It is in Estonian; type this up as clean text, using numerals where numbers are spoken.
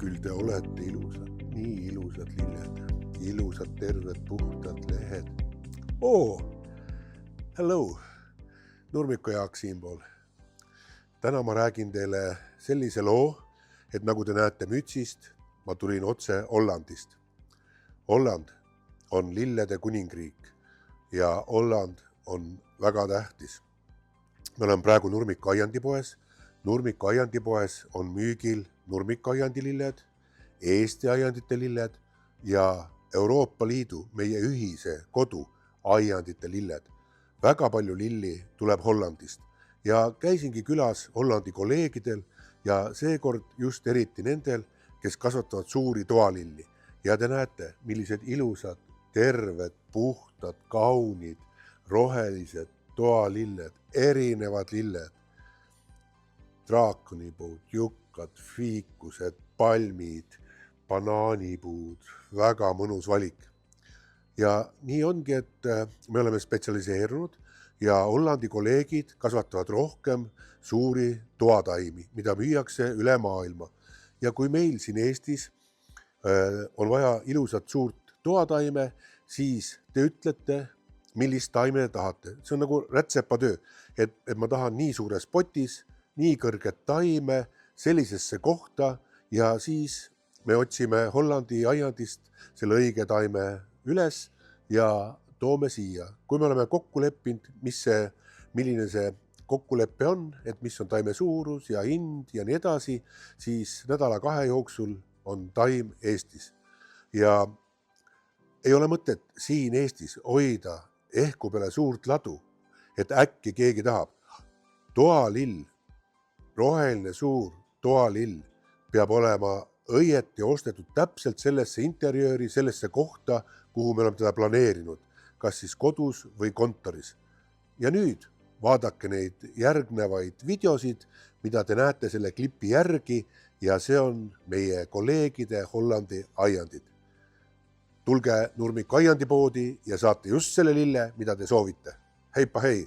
Küll te olete ilusad, nii ilusad lilled, ilusad terved puhtad lehed. Hello, Nurmiku Jaak siinpool. Täna ma räägin teile sellise loo, et nagu te näete mütsist, ma tulin otse Hollandist. Holland on lillede kuningriik ja Holland on väga tähtis. Me oleme praegu Nurmiku aiandipoes. Nurmiku aiandipoes on müügil Nurmiku aiandililled, Eesti aiandite lilled ja Euroopa Liidu, meie ühise kodu aiandite lilled. Väga palju lilli tuleb Hollandist ja käisingi külas Hollandi kolleegidel ja seekord just eriti nendel, kes kasvatavad suuri toalilli. Ja te näete, millised ilusad, terved, puhtad, kaunid, rohelised toalilled, erinevad lilled. Draakonipuud, jukkad, fiikused, palmid, banaanipuud, väga mõnus valik. Ja nii ongi, et me oleme spetsialiseerunud ja Hollandi kolleegid kasvatavad rohkem suuri toataimi, mida müüakse üle maailma. Ja kui meil siin Eestis on vaja ilusat suurt toataime, siis te ütlete, millist taime te tahate. See on nagu rätsepatöö, et ma tahan nii suures potis, nii kõrget taime sellisesse kohta ja siis me otsime Hollandi aiandist selle õige taime üles ja toome siia. Kui me oleme kokku leppinud, milline see kokkulepe on, et mis on taime suurus ja hind ja nii edasi, siis nädala-kahe jooksul on taim Eestis. Ja ei ole mõtet siin Eestis hoida ehku peale suurt ladu, et äkki keegi tahab. Toalill, roheline suur toalill peab olema õieti ostetud täpselt sellesse interjööri, sellesse kohta, kuhu me oleme teda planeerinud, kas siis kodus või kontoris. Ja nüüd vaadake neid järgnevaid videosid, mida te näete selle klipi järgi ja see on meie kolleegide Hollandi aiandid. Tulge Nurmiku aiandipoodi ja saate just selle lille, mida te soovite. Heippa hei!